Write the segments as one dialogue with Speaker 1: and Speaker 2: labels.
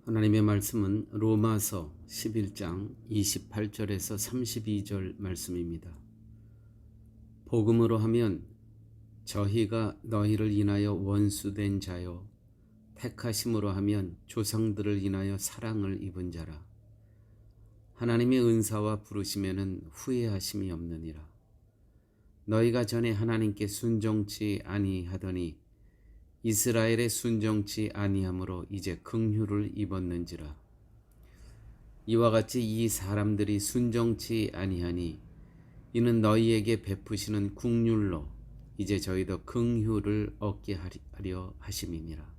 Speaker 1: 하나님의 말씀은 로마서 11장 28절에서 32절 말씀입니다. 복음으로 하면 저희가 너희를 인하여 원수된 자요, 택하심으로 하면 조상들을 인하여 사랑을 입은 자라. 하나님의 은사와 부르심에는 후회하심이 없느니라. 너희가 전에 하나님께 순종치 아니하더니 이스라엘의 순종치 아니함으로 이제 긍휼을 입었는지라. 이와 같이 이 사람들이 순종치 아니하니 이는 너희에게 베푸시는 긍휼로 이제 저희도 긍휼을 얻게 하려 하심이니라.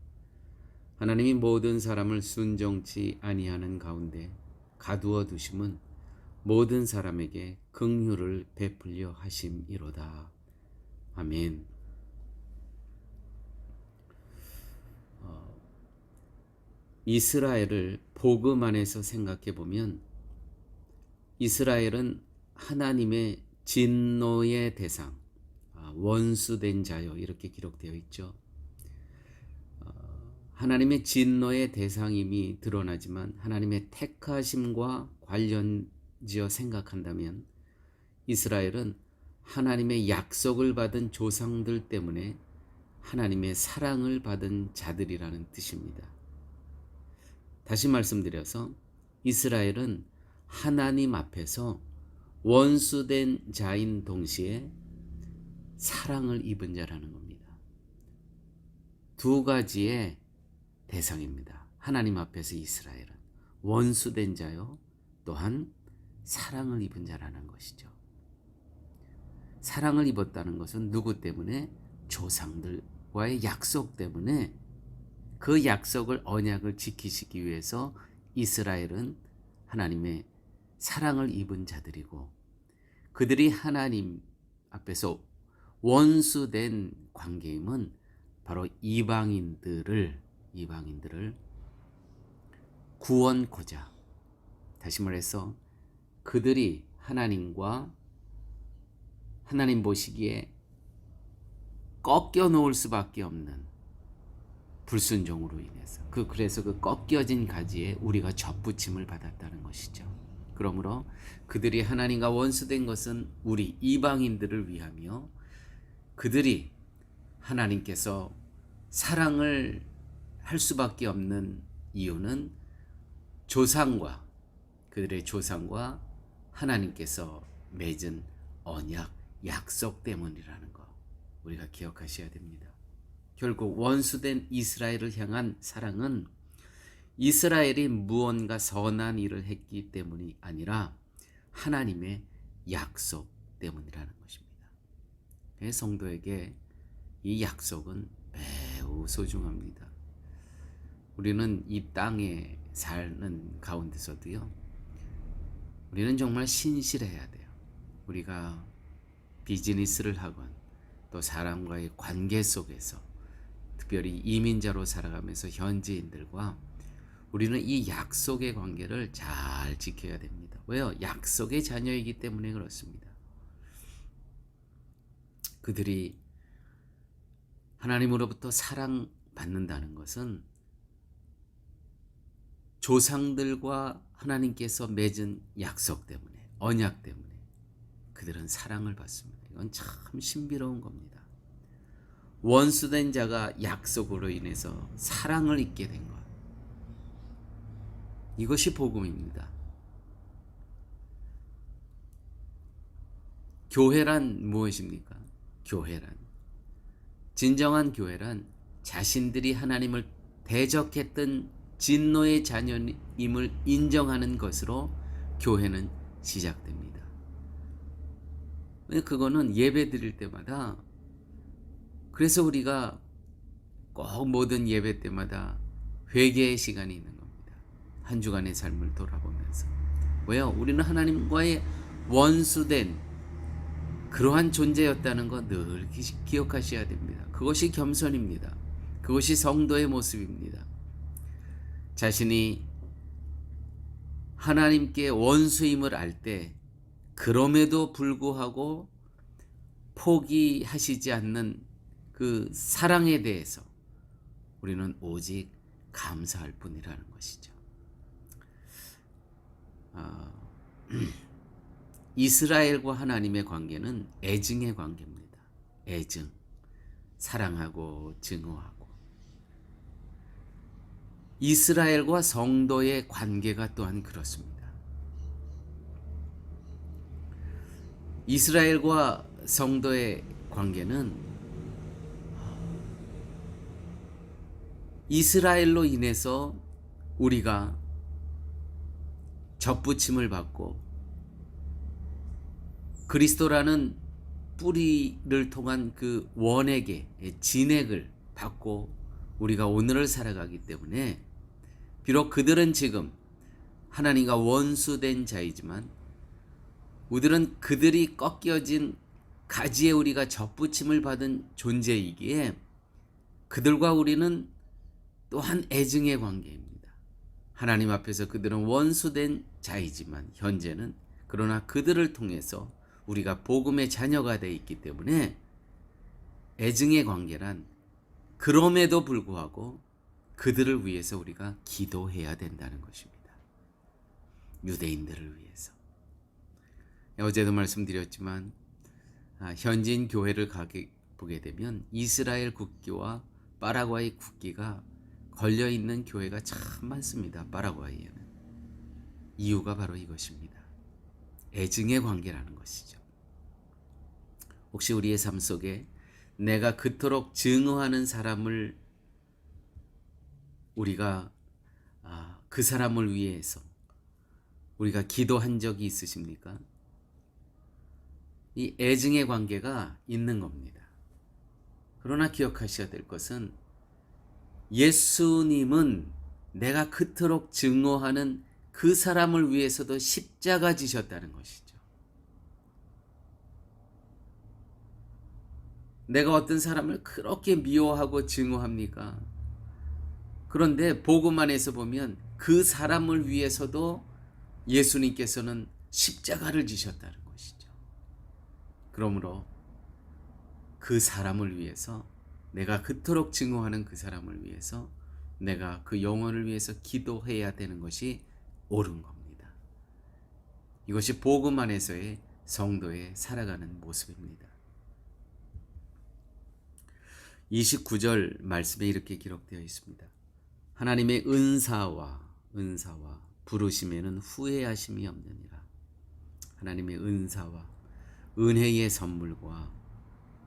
Speaker 1: 하나님이 모든 사람을 순종치 아니하는 가운데 가두어 두심은 모든 사람에게 긍휼을 베풀려 하심이로다. 아멘. 이스라엘을 복음 안에서 생각해 보면 이스라엘은 하나님의 진노의 대상, 원수된 자요, 이렇게 기록되어 있죠. 하나님의 진노의 대상임이 드러나지만 하나님의 택하심과 관련지어 생각한다면 이스라엘은 하나님의 약속을 받은 조상들 때문에 하나님의 사랑을 받은 자들이라는 뜻입니다. 다시 말씀드려서 이스라엘은 하나님 앞에서 원수된 자인 동시에 사랑을 입은 자라는 겁니다. 두 가지의 대상입니다. 하나님 앞에서 이스라엘은 원수된 자요, 또한 사랑을 입은 자라는 것이죠. 사랑을 입었다는 것은 누구 때문에? 조상들과의 약속 때문에 그 약속을, 언약을 지키시기 위해서 이스라엘은 하나님의 사랑을 입은 자들이고, 그들이 하나님 앞에서 원수된 관계임은 바로 이방인들을 구원코자, 다시 말해서 그들이 하나님 보시기에 꺾여 놓을 수밖에 없는 불순종으로 인해서 그래서 그 꺾여진 가지에 우리가 접붙임을 받았다는 것이죠. 그러므로 그들이 하나님과 원수된 것은 우리 이방인들을 위하며, 그들이 하나님께서 사랑을 할 수밖에 없는 이유는 그들의 조상과 하나님께서 맺은 언약, 약속 때문이라는 것, 우리가 기억하셔야 됩니다. 결국 원수된 이스라엘을 향한 사랑은 이스라엘이 무언가 선한 일을 했기 때문이 아니라 하나님의 약속 때문이라는 것입니다. 성도에게 이 약속은 매우 소중합니다. 우리는 이 땅에 사는 가운데서도요, 우리는 정말 신실해야 돼요. 우리가 비즈니스를 하건 또 사람과의 관계 속에서, 특별히 이민자로 살아가면서 현지인들과 우리는 이 약속의 관계를 잘 지켜야 됩니다. 왜요? 약속의 자녀이기 때문에 그렇습니다. 그들이 하나님으로부터 사랑받는다는 것은 조상들과 하나님께서 맺은 약속 때문에, 언약 때문에 그들은 사랑을 받습니다. 이건 참 신비로운 겁니다. 원수된 자가 약속으로 인해서 사랑을 입게 된 것, 이것이 복음입니다. 교회란 무엇입니까? 진정한 교회란 자신들이 하나님을 대적했던 진노의 자녀임을 인정하는 것으로 교회는 시작됩니다. 그거는 예배 드릴 때마다, 그래서 우리가 꼭 모든 예배 때마다 회개의 시간이 있는 겁니다. 한 주간의 삶을 돌아보면서. 왜요? 우리는 하나님과의 원수된 그러한 존재였다는 거 늘 기억하셔야 됩니다. 그것이 겸손입니다. 그것이 성도의 모습입니다. 자신이 하나님께 원수임을 알 때 그럼에도 불구하고 포기하시지 않는 그 사랑에 대해서 우리는 오직 감사할 뿐이라는 것이죠. 아, 이스라엘과 하나님의 관계는 애증의 관계입니다. 애증, 사랑하고 증오하고. 이스라엘과 성도의 관계가 또한 그렇습니다. 이스라엘과 성도의 관계는 이스라엘로 인해서 우리가 접붙임을 받고 그리스도라는 뿌리를 통한 그 원액의 진액을 받고 우리가 오늘을 살아가기 때문에 비록 그들은 지금 하나님과 원수된 자이지만 우리들은 그들이 꺾여진 가지에 우리가 접붙임을 받은 존재이기에 그들과 우리는 또한 애증의 관계입니다. 하나님 앞에서 그들은 원수된 자이지만 현재는 그러나 그들을 통해서 우리가 복음의 자녀가 되어 있기 때문에 애증의 관계란 그럼에도 불구하고 그들을 위해서 우리가 기도해야 된다는 것입니다. 유대인들을 위해서. 어제도 말씀드렸지만 현지인 교회를 보게 되면 이스라엘 국기와 파라과이 국기가 걸려있는 교회가 참 많습니다. 파라과이에는. 이유가 바로 이것입니다. 애증의 관계라는 것이죠. 혹시 우리의 삶 속에 내가 그토록 증오하는 사람을 우리가 그 사람을 위해서 우리가 기도한 적이 있으십니까? 이 애증의 관계가 있는 겁니다. 그러나 기억하셔야 될 것은 예수님은 내가 그토록 증오하는 그 사람을 위해서도 십자가 지셨다는 것이죠. 내가 어떤 사람을 그렇게 미워하고 증오합니까? 그런데 복음 안에서 보면 그 사람을 위해서도 예수님께서는 십자가를 지셨다는 것이죠. 그러므로 그 사람을 위해서 내가 그토록 증오하는 그 사람을 위해서 내가 그 영혼을 위해서 기도해야 되는 것이 옳은 겁니다. 이것이 복음 안에서의 성도의 살아가는 모습입니다. 29절 말씀에 이렇게 기록되어 있습니다. 하나님의 은사와 부르심에는 후회하심이 없느니라. 하나님의 은사와 은혜의 선물과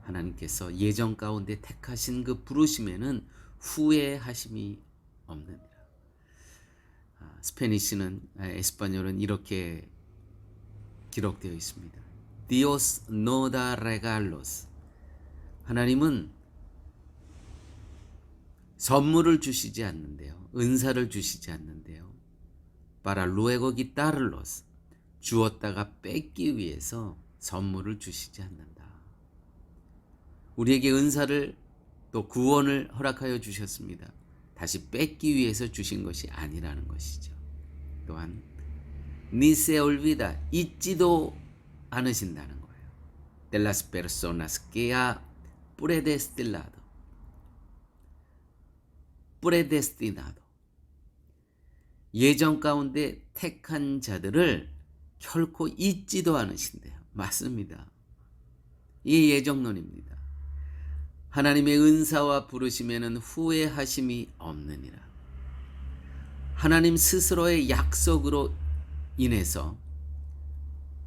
Speaker 1: 하나님께서 예정 가운데 택하신 그 부르심에는 후회하심이 없느니라. 스페니시는 에스파뇰은 이렇게 기록되어 있습니다. Dios no da regalos. 하나님은 선물을 주시지 않는데요. 은사를 주시지 않는데요. Para luego quitarlos. 주었다가 뺏기 위해서 선물을 주시지 않는다. 우리에게 은사를 또 구원을 허락하여 주셨습니다. 다시 뺏기 위해서 주신 것이 아니라는 것이죠. 또한 ni se olvida, 잊지도 않으신다는 거예요. De las personas que ha predestinado. 예정 가운데 택한 자들을 결코 잊지도 않으신대요. 맞습니다. 이 예정론입니다. 하나님의 은사와 부르심에는 후회하심이 없느니라. 하나님 스스로의 약속으로 인해서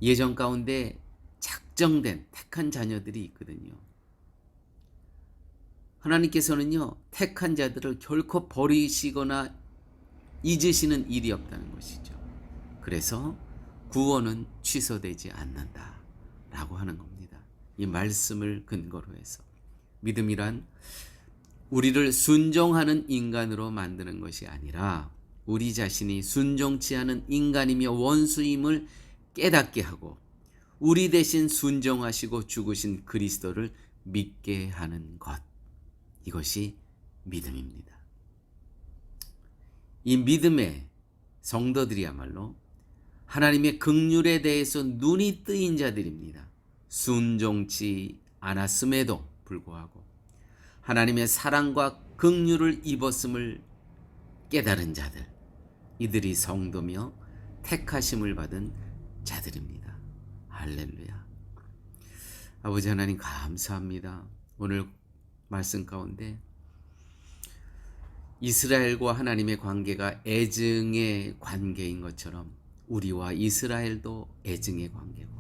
Speaker 1: 예정 가운데 작정된 택한 자녀들이 있거든요. 하나님께서는요, 택한 자들을 결코 버리시거나 잊으시는 일이 없다는 것이죠. 그래서 구원은 취소되지 않는다 라고 하는 겁니다. 이 말씀을 근거로 해서. 믿음이란 우리를 순종하는 인간으로 만드는 것이 아니라 우리 자신이 순종치 않은 인간이며 원수임을 깨닫게 하고 우리 대신 순종하시고 죽으신 그리스도를 믿게 하는 것. 이것이 믿음입니다. 이 믿음의 성도들이야말로 하나님의 긍휼에 대해서 눈이 뜨인 자들입니다. 순종치 않았음에도 불구하고 하나님의 사랑과 긍휼을 입었음을 깨달은 자들, 이들이 성도며 택하심을 받은 자들입니다. 할렐루야. 아버지 하나님 감사합니다. 오늘 말씀 가운데 이스라엘과 하나님의 관계가 애증의 관계인 것처럼 우리와 이스라엘도 애증의 관계고,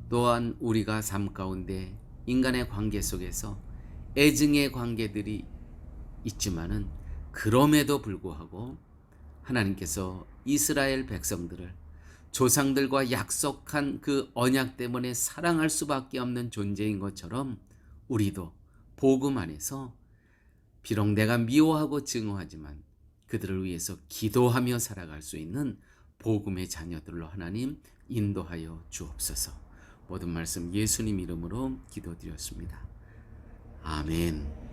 Speaker 1: 또한 우리가 삶 가운데 인간의 관계 속에서 애증의 관계들이 있지만은 그럼에도 불구하고 하나님께서 이스라엘 백성들을 조상들과 약속한 그 언약 때문에 사랑할 수밖에 없는 존재인 것처럼 우리도 복음 안에서 비록 내가 미워하고 증오하지만 그들을 위해서 기도하며 살아갈 수 있는 복음의 자녀들로 하나님 인도하여 주옵소서. 모든 말씀 예수님 이름으로 기도드렸습니다. 아멘.